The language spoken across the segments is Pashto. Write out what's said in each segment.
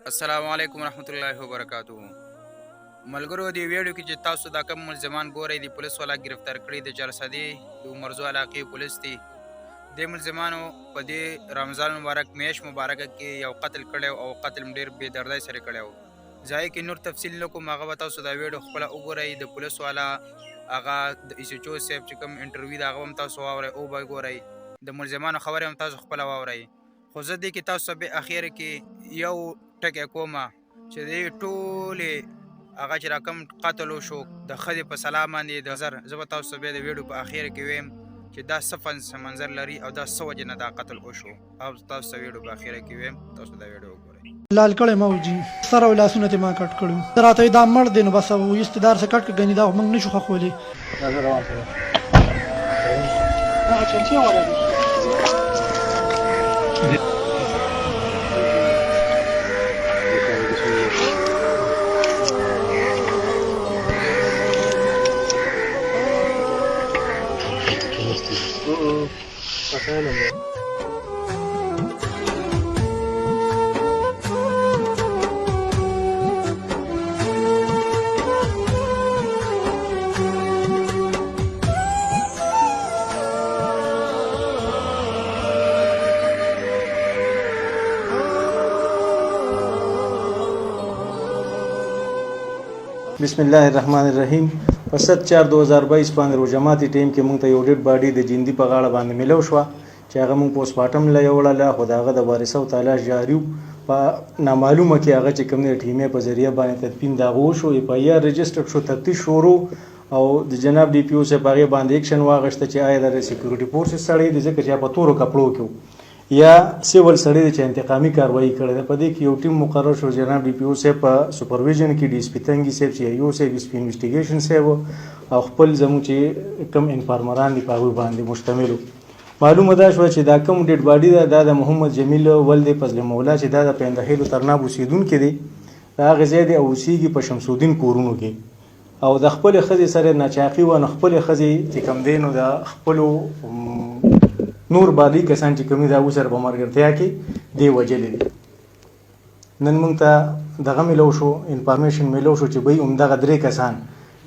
السلام علیکم ورحمۃ اللہ وبرکاتہ. ملګرو دی ویډیو کې چې تاسو دا کوم ملزمان ګورئ د پولیس والا گرفتار کړي د چارسدي د مرزو علاقې پولیس دي. د ملزمانو په دې رمضان مبارک میاشت مبارکه کې یو قتل کړی او قتل ډېر بې دردۍ سره کړی و. ځای کې نور تفصیل نه کوم، هغه به تاسو دا ویډیو خپله وګورئ. د پولیس والا هغه د ایس ایچ او صاحب چې کوم انټرویو د هغه هم تاسو واورئ او به ګورئ، د ملزمانو خبرې هم تاسو خپله واورئ. خو زه دې کې تاسو به اخر کې یو ټکی کومه چې دې ټولې هغه چې راکم قتل وشو د ښځې په سلام باندې د زر، زه به تاسو بیا د ویډیو په اخر کې ویم چې دا څه منظر لري او دا څه وجې نه دا قتل وشو. او تاسو ته ویډیو په اخر کې ویم، تاسو دا ویډیو وګورئ. لال کړی موجي سره او لاسونه ته ما کټ کړو، راته دا مړ دی نو بس او استدار څخه کټ کړي دا موږ نشو خولي. بسم الله الرحمن الرحیم. په 7/4/2022 باندې روزماتي ټیم کې موږ ته یو ډېډ باډي د جندي په غاړه باندې ملو شوه چې هغه موږ پوسټ مارټم له یوړله، خو د هغه د وارثو تلاش جاري و. په نامعلومه کې هغه چې کوم د ټیمې په ذریعه باندې تدفین د هغه وشو، اف آی آر رجسټر شو، تفتیش شروع او د جناب ډي پی او صاحب هغې باندې ایکشن واخیسته چې آیا د سیکورټي فورسز سړی دی ځکه چې په تورو کپړو کې و یا سیول سړی دی چې انتقامي کاروایي کړې ده. په دې کې یو ټیم مقرر شو، جناب ډي پی او صاحب په سوپرویژن کې ډي اس پي تنګي صاحب، سی آی او صاحب، اس پي انویسټیګیشن صاحب او خپل زموږ چې کوم انفارمران دي په هغوی باندې مشتمل و. معلومه دا شوه چې دا کوم ډیډ باډي ده دا د محمد جمیل ولد فضل مولا چې دا د پیندهیلو ترناب اوسېدونکی دی، د هغې ځای دی او اوسېږي په شمس الدین کورونو کې او د خپلې ښځې سره ناچاقي وه. نو خپلې ښځې چې کوم دی نو د خپلو نور بالي کسان چې کوم دي د هغوی سره په ملګرتیا کې دی وجلې دي. نن موږ ته دغه میلو شو، انفارمیشن میلو شو چې بهی همدغه 3 کسان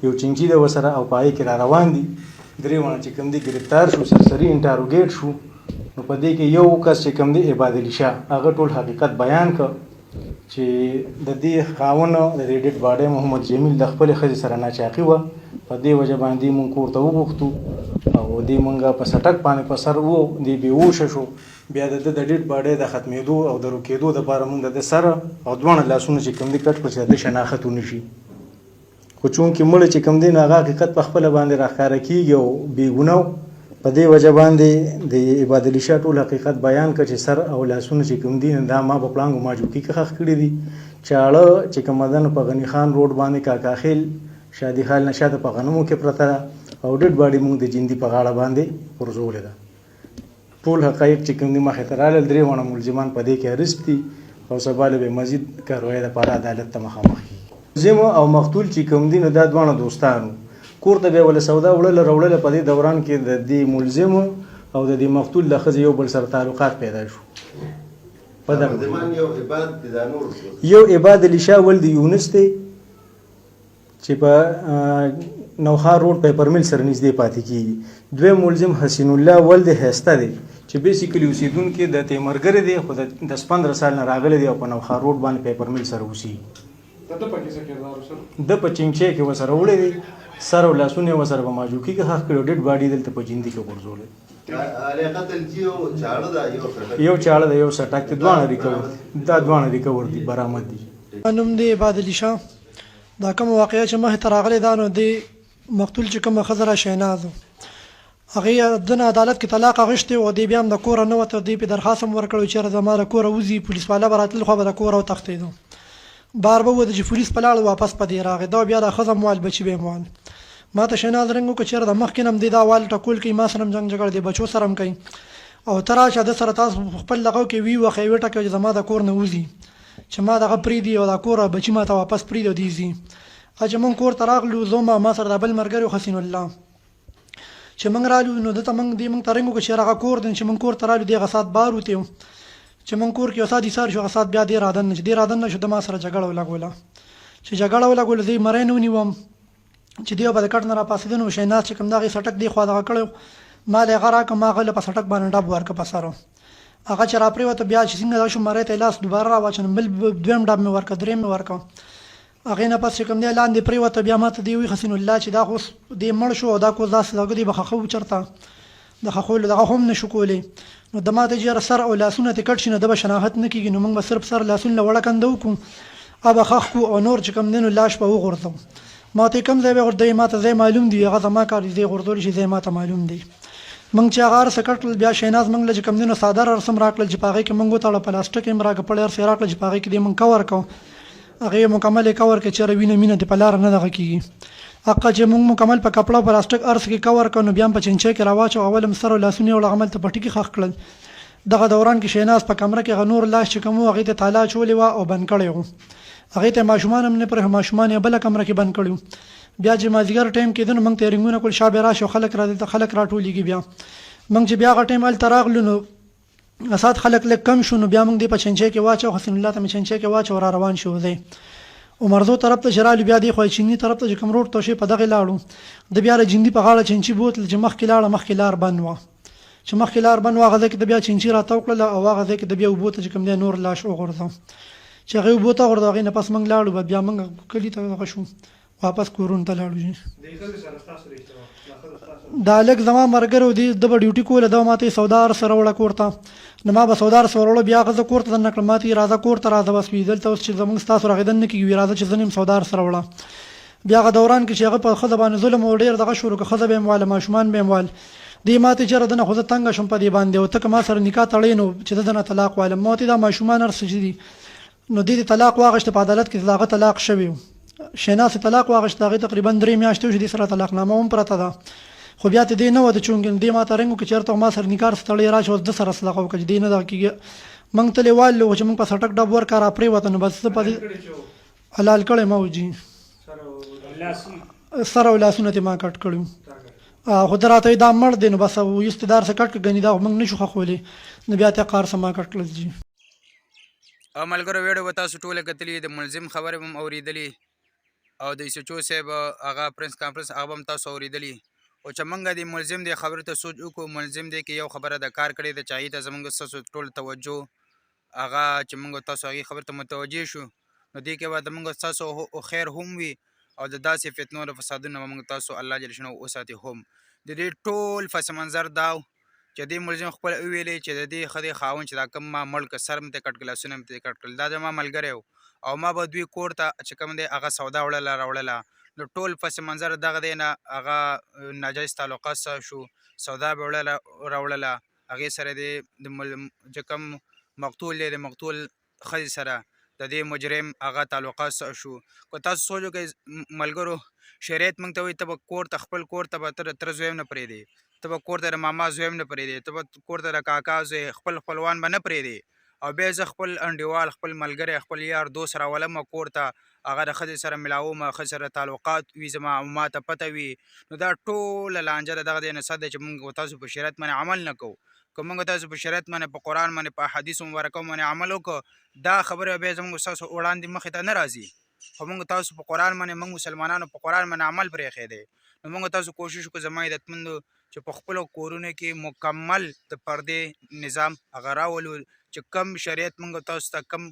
یو چینچي ده ورسره او په هغې کې را روان دي. 3 ونه چې کوم دی گرفتار شو، سرسري انټاروګیټ شو. نو په دې کې یو کس چې کوم دی عباد علي شاه، هغه ټول حقیقت بیان کړ چې د دې خاوند د دې ډیډ باډي محمد جمیل د خپلې ښځې سره ناچاقي وه. په دې وجه باندې موږ کور ته وغوښتو او دې موږ په سټک باندې په سر و دې بېهوشه شو. بیا د ده د ډیډ باډي د ختمېدو او د روکېدو دپاره موږ د ده سره او دواړه لاسونه چې کوم دي کټ کړو چې د ده شناخت ونه شي. خو چونکې مړه چې کوم دی نو هغه حقیقت په خپله باندې راښکاره کېږي او بېګونه و. په دې وجه باندې د عباد علي شاه ټول حقیقت بیان کړ چې سر او لاسونه چې کوم دي دا ما په پړانګو ماجوکي کې ښخ کړي دي. چاړه چې کوم ده نو په غني خان روډ باندې کاکاخیل شادي خال نه شاته په غنمو کې پرته ده او ډیډ باډي موږ د جندي په غاړه باندې غورځولې ده. ټول حقایق چې کوم دي مخې ته راغلل. 3 ونه ملزمان په دې کې اریسټ دي او سبا له به مزید کاروایي دپاره عدالت ته مخامخ کېږي. ملزم او مقتول چې کوم دي نو دا دواړه دوستان وو. کور ته بیا ول سودا وړله راوړله. په دې دوران کې د دې ملزم او د دې مقتول د ښځې یو بل سره تعلقات پیدا شو. په یو عباد علي شاه ولد یونس دی چې په نوخار روډ پیپر میل سره نږدې پاتې کېږي. دویم ملزم حسین الله ولد هسته دی چې بیسیکلي اوسېدونکی د تیمرګرې دی خو د 10-15 سال نه راغلی دی او په نوخار روډ باندې پیپر میل سره اوسېږي. د په چینچۍ کې ورسره وړی دی، سر او لاسونه یې ورسره په ماجوکي کې ښخ کړي، ډیډ باډي دلته په جندي کې غورځولی. یو چاړه ده، یو سټک دی، دواړه ریکور دي، برآمد دي. نوم دی عباد علي شاه. دا کوم واقعه چې مخې ته راغلی دا نو د مقتول چې کومه ښځه را شهناز هغې دنه عدالت کې طلاق اخیستی او دی بیا هم د کوره نه وته. دی پې درخواست هم ورکړی چېرې زما د کوره وځي، پولیس والا به راتلل خو به د کوره وتښتېدو. بار به وده چې پولیس په لاړ واپس په دې راغی. دا بیا د ښځه موال بچي به موال ما ته شهناز رنګ وکړه چېرې د مخکې نه هم دی دا وال ټکول کوي، ما سره هم جنګ جګړه دی بچو سره هم کوي او ته راشه ده سره تاسو خپل دغه کې وي وخی وټکوي چې زما د کور نه وځي چې ما دغه پرېږدي او دا کوره بچي ما ته واپس پرېږدي او دی ځي. چې موږ کور ته راغلو زه ما سره د بل ملګري حسین الله چې موږ رالو نو دته موږ ته رنګ وکړه چې هغه کور دی چې موږ کور ته رالو دغه ساعت بار وتې چې مونږ کور کې یو سات ایسار شو هغه سات بیا دې رادن نه چې دې رادن نه شو د ما سره جګړه ولګوله چې جګړه ولګوله دې مری نه ونیوم چې دیو به د کټ نه راپاسېده نو شیناز چې کوم دغې سټک دی خوا دغه کړی ما له هغه راکړه ما هغه له په سټک باندې ډب ورکړه په سر هغه چې راپرېوته بیا چې څنګه دا شو مری ته یې لاس دوباره راواچوم بل دویم ډب مې ورکړه درېیم مې ورکړه هغې نه پس چې کوم دی لاندې پرېوته بیا ما ته دې ووایي حسین الله چې دا خو اوس دې مړ شو او دا کوز داسې لګه دی به خښه و چېرته د خښولو دغه هم نه شو کولی نو د ما ته چې سر او لاسونه ترې کټ شي نو د به شناخت نه کېږي نو موږ به صرف سر لاسونه له وړه کنده وکړو به خښ کړو او نور چې کوم دی نو لاش به وغورځو ما ته کوم ځای به غورځوي ما ته ځای معلوم دی هغه زما کار دی ځای غورځولی شي ځای ما ته معلوم دی موږ چې هغه هر څه کټل بیا شیناز موږ له چې کوم دی نو څادر رسم راکړل چې په هغې کې موږ وتړه پلاسټک یې م راکړه هر څه یې راکړل چې په هغې کې دې موږ کور کړو هغې یې مکمل یې کور کړې چېرې وینه مینه دې په لاره نه دغه کېږي حقه چې موږ مکمل په کپړه او پلاسټک هر څه کې کور کړو نو بیا هم په چنچۍ کې راواچو اول هم سر او لاسونه یې وړه عمل ته پټي کې ښخ کړل دغه دوران کې شیناز په کمره کې هغه نور لاس چې کوم و هغې ته تالا اچولې وه او بند کړی و هغې ته ماشومان هم نه پرې ماشومان یې بله کمره کې بند کړي وو بیا چې مازدیګر ټایم کېده نو موږ ته یې رنګونه کول شا بیا راشو خلک راټولېږي بیا موږ چې بیا هغه ټایم هلته راغلو نو اسات خلک لږ کم شو نو بیا موږ دې په چنچۍ کې واچو حسین الله ته مې چنچۍ کې واچو را روان شو دی عمرزو طرف ته چې رالو بیا دې خوا چیني طرف ته چې کوم روډ ته شي په دغې لاړو د بیا د جندي په غاړه چنچي بوتل چې مخکې لاړه مخکې لار بند وه چې مخکې لار بند وه هغه ځای کې د بیا چنچي راته وکړله او هغه ځای کې د بیا اوبو ته چې کوم دی نور لاش وغورځو چې هغې اوبو ته غورځو هغې نه پس موږ لاړو بیا موږ کلي ته دغه شو واپس کورونو ته لاړو دا لږ زما ملګری و د به ډیوټي کوله ده ما ته یې سودا سره وړه کور ته نو ما به سودا سره وړه بیا هغه زه کور ته دننه کړم ما ته یې راځه کور ته راځه بس وي دلته اوس چې زموږ ستاسو راغېدن نه کېږي راځه چې زه نیم سودا سره وړه بیا هغه دوران کې چې هغه په ښځه باندې ظلم او ډېر دغه شروع کړه ښځه به یې واله ماشومان به یې وال دې ما ته چېرې دنه خو زه تنګه شم په دې باندې او ته که ما سره نکاح تړې نو چې زه دنه طلاق والم ما ته دا ماشومان هر څه چې دي نو دې طلاق واغېسته په عدالت کې د هغه طلاق شوی و شیناز تطلاق واغېسته هغې تقریبا 3 میاشتې وشي دې سره طلاقنامه هم پرته ده خو بیا ته دې نه وه د چونګې دې ما ته رنګ وکړي چېرته ما سره نکاح ستړی راشي اوس ده سره صلاح وکړه چې دې نه دغه کېږي موږ تلې والو چې موږ په سټک ډب ورکړه را پرېوته نو بس زه په دې حلال کړی ما وجي سر او لاسونه ترې ما کټ کړي خو ده راته دا مړ دی نو بس استدار څه کټ کړه ګنې دا خو موږ نه شو ښخولی نو بیا ته قار څه ما کټ کړل جي او ملګرو ویډیو به تاسو ټوله کتلي د ملزم خبرې به هم اورېدلې او د ایسوچو صاحب هغه پرنس کانفرنس هغه به هم تاسو اورېدلي او چې موږ د ملزم دی خبرې ته سوچ وکړو ملزم دی کې یو خبره د کار کړې ده چې هغې ته زموږ ستاسو ټول توجه هغه چې موږ تاسو هغې خبرې ته متوجه شو نو دې کې به د موږ ستاسو خیر هم وي او د داسې فتنو د فسادونو به موږ تاسو الله جل شانه وساتي هم د دې ټول پس منظر دا چې دې ملزم خپل وویلې چې د دې ښځې خاوند چې دا کوم ما مړ کړ سر مې ته کټ کړل لاسونه مې ته کټ کړل دا زما ملګری و او ما به دوی کور ته چې کوم دی هغه سودا وړله راوړله نو ټول پس منظر دغه دی نه هغه ناجایز تعلقات شو سودا به وړله راوړله هغې سره د چې کوم مقتول دی د مقتول ښځې سره د دې مجرم هغه تعلقات شو که تاسو سوچ وکړئ ملګرو شریعت موږ ته وایي ته به کور ته خپل کور ته به ته د تره زوی هم نه پرېږدې ته به کور ته د ماما زوی هم نه پرېږدې ته به کور ته د کاکا زوی خپل خپلوان به نه پرېږدې او بیا زه خپل انډیوال خپل ملګری خپل یار دوست راولم کور ته هغه د ښځې سره ملاوم ښځې سره تعلقات وي زما ما ته پته وي نو دا ټوله لانجه د دغه دی نصد دی چې موږ تاسو په شریعت باندې عمل نه کوو که موږ تاسو په شریعت باندې په قرآن باندې په احادیثو مبارکو باندې عمل وکړو دا خبره بیا زموږ ستاسو وړاندې مخې ته نه راځي خو موږ تاسو په قرآن باندې موږ مسلمانانو په قرآن باندې عمل پرې ایښی دی نو موږ تاسو کوشش وکړو زما عزتمندو چې په خپلو کورونو کې مکمل د پردې نظام هغه راولو چې کم شریعت موږ تاسو ته کم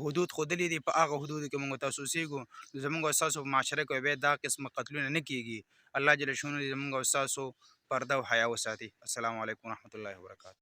حدود ښودلي دي په هغه حدودو کې موږ تاسو اوسېږو زموږ او ستاسو په معاشره کې بیا دا قسمه قتلونه نه کېږي الله جل شانه زموږ او ستاسو پرده او حیا وساتي السلام علیکم ورحمة الله وبرکاته